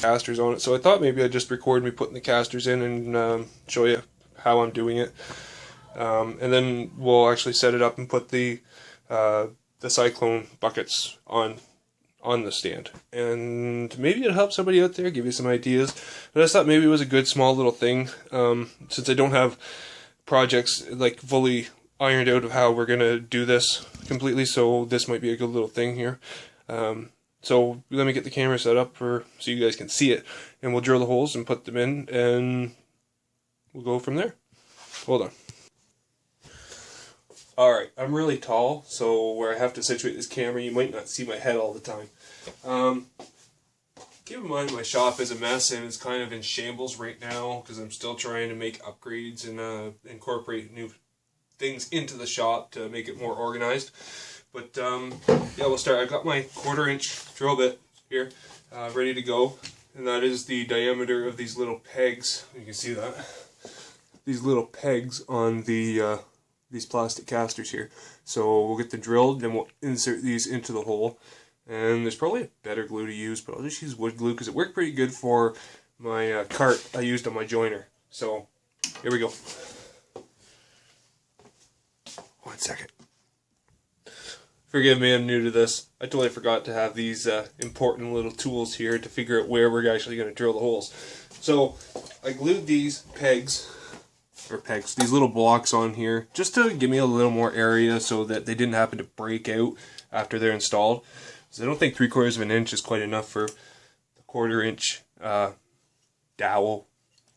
casters on it, so I thought maybe I'd just record me putting the casters in and show you how I'm doing it. And then we'll actually set it up and put the Cyclone buckets on the stand, and maybe it'll help somebody out there, give you some ideas. But I just thought maybe it was a good small little thing, since I don't have projects like fully ironed out of how we're gonna do this completely, so this might be a good little thing here. So let me get the camera set up so you guys can see it, and we'll drill the holes and put them in, and we'll go from there. Hold on. Alright, I'm really tall, so where I have to situate this camera, you might not see my head all the time. Keep in mind my shop is a mess and it's kind of in shambles right now because I'm still trying to make upgrades and incorporate new things into the shop to make it more organized. But yeah, we'll start. I've got my 1/4-inch drill bit here ready to go, and that is the diameter of these little pegs. You can see that. These little pegs on the these plastic casters here. So we'll get them drilled, then we'll insert these into the hole. And there's probably a better glue to use, but I'll just use wood glue because it worked pretty good for my cart I used on my joiner. So here we go. 1 second. Forgive me, I'm new to this. I totally forgot to have these important little tools here to figure out where we're actually going to drill the holes. So I glued these these little blocks on here just to give me a little more area so that they didn't happen to break out after they're installed. So I don't think 3/4 of an inch is quite enough for the 1/4-inch dowel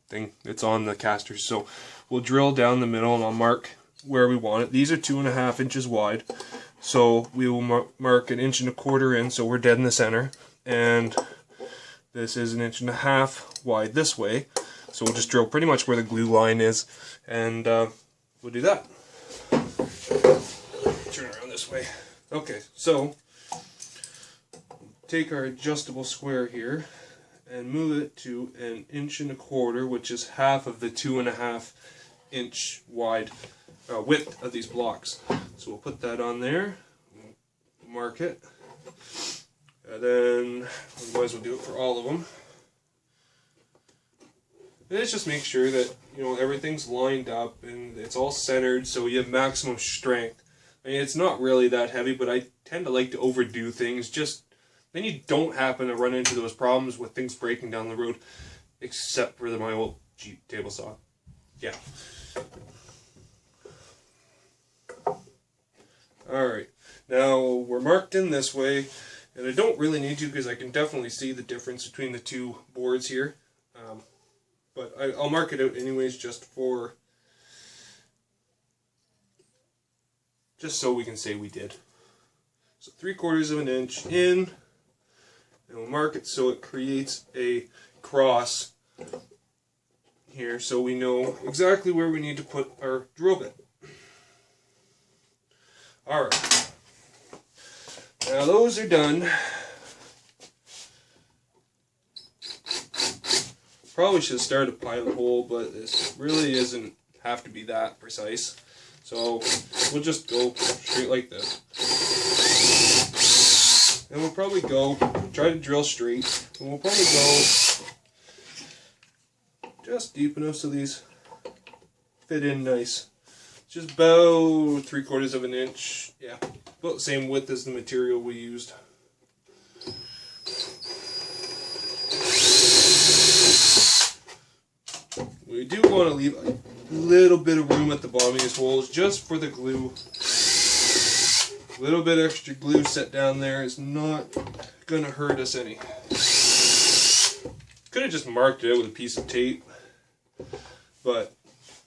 thing that's on the casters. So we'll drill down the middle and I'll mark where we want it. These are 2.5 inches wide. So we will mark 1.25 inches in, so we're dead in the center. And this is 1.5 inches wide this way. So we'll just drill pretty much where the glue line is, and we'll do that. Turn around this way. Okay, so take our adjustable square here and move it to 1.25 inches, which is half of the 2.5 inch wide width of these blocks. So we'll put that on there, mark it, and then otherwise we'll do it for all of them. And let's just make sure that, you know, everything's lined up and it's all centered so you have maximum strength. I mean, it's not really that heavy, but I tend to like to overdo things. Just then you don't happen to run into those problems with things breaking down the road, except for my old Jeep table saw. Yeah. Alright, now we're marked in this way, and I don't really need to because I can definitely see the difference between the two boards here. But I'll mark it out anyways just so we can say we did. So 3/4 of an inch in, and we'll mark it so it creates a cross here so we know exactly where we need to put our drill bit. Alright, now those are done. Probably should start a pilot hole, but this really doesn't have to be that precise. So we'll just go straight like this. And we'll probably try to drill straight, and we'll probably go just deep enough so these fit in nice. Just about 3/4 of an inch, yeah, about the same width as the material we used. We do want to leave a little bit of room at the bottom of these holes just for the glue. A little bit extra glue set down there is not going to hurt us any. Could have just marked it out with a piece of tape, but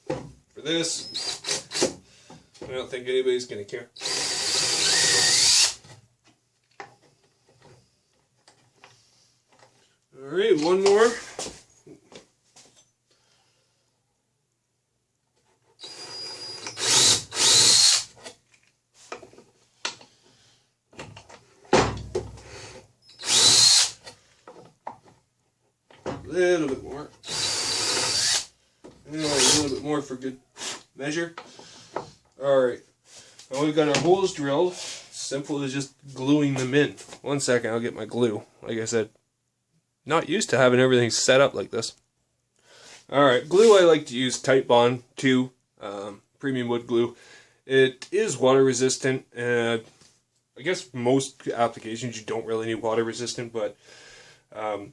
for this, I don't think anybody's going to care. Alright, one more. A little bit more. And a little bit more for good measure. Alright. Now we've got our holes drilled. Simple as just gluing them in. 1 second, I'll get my glue. Like I said, not used to having everything set up like this. Alright, glue I like to use Type Bond 2 premium wood glue. It is water resistant. I guess most applications you don't really need water resistant, but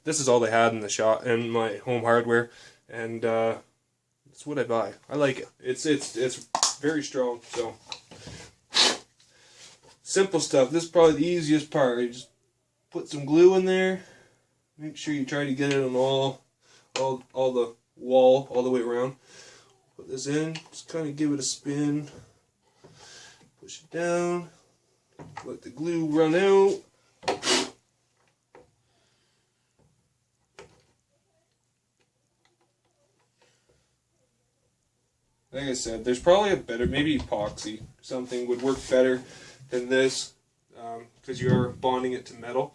this is all they had in the shop and my home hardware, and it's what I buy. I like it. It's very strong. So simple stuff. This is probably the easiest part. You just put some glue in there. Make sure you try to get it on all the wall all the way around. Put this in. Just kind of give it a spin. Push it down. Let the glue run out. Like I said, there's probably a better, maybe epoxy, something would work better than this, because you are bonding it to metal.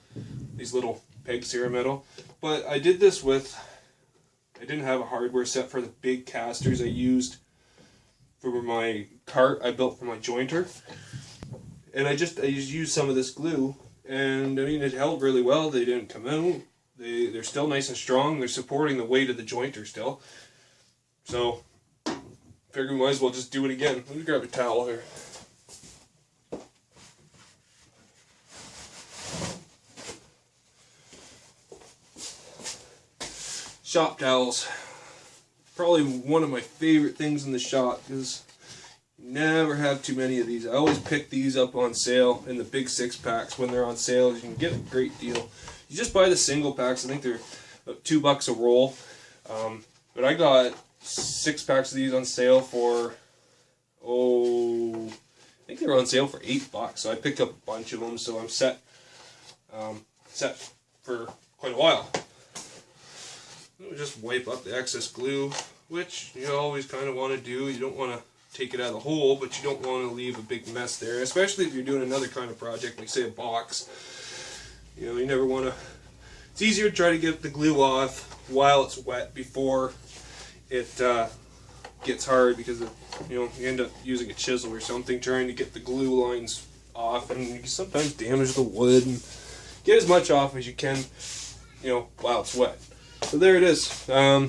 These little pegs here are metal. But I did this with, I didn't have a hardware set for the big casters I used for my cart I built for my jointer. And I just used some of this glue, and I mean it held really well. They didn't come out. They're still nice and strong. They're supporting the weight of the jointer still. So figured we might as well just do it again. Let me grab a towel here. Shop towels. Probably one of my favorite things in the shop, because you never have too many of these. I always pick these up on sale in the big 6-packs when they're on sale. You can get a great deal. You just buy the single packs. I think they're about $2 a roll. But I got 6 packs of these on sale for, I think they were on sale for $8. So I picked up a bunch of them, so I'm set for quite a while. Just wipe up the excess glue, which you always kind of want to do. You don't want to take it out of the hole, but you don't want to leave a big mess there, especially if you're doing another kind of project, like say a box. You know, you never want to. It's easier to try to get the glue off while it's wet before it gets hard, because you end up using a chisel or something trying to get the glue lines off, and you can sometimes damage the wood. And get as much off as you can, while it's wet. So there it is. I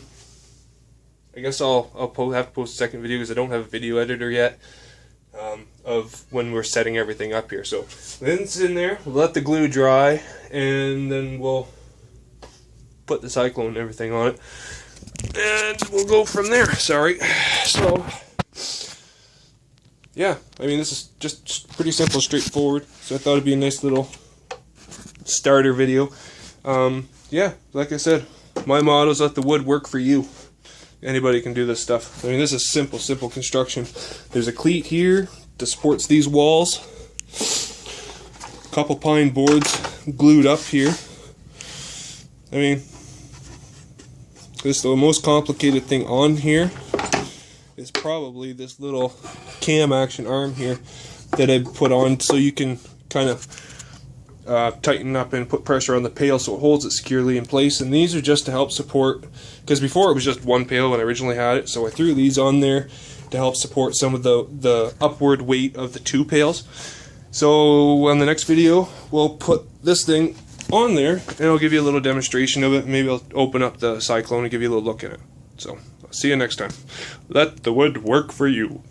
guess I'll have to post a second video, because I don't have a video editor yet of when we're setting everything up here. So then it's in there. We'll let the glue dry, and then we'll put the Cyclone and everything on it, and we'll go from there. Sorry. So yeah, I mean, this is just pretty simple, straightforward. So I thought it'd be a nice little starter video. Yeah, like I said, my motto is let the wood work for you. Anybody can do this stuff. I mean, this is simple construction. There's a cleat here that supports these walls. A couple pine boards glued up here. I mean, the most complicated thing on here is probably this little cam action arm here that I put on, so you can kind of tighten up and put pressure on the pail so it holds it securely in place. And these are just to help support, because before it was just one pail when I originally had it, so I threw these on there to help support some of the upward weight of the 2 pails. So on the next video we'll put this thing on there, and I'll give you a little demonstration of it. Maybe I'll open up the Cyclone and give you a little look at it. So I'll see you next time. Let the wood work for you.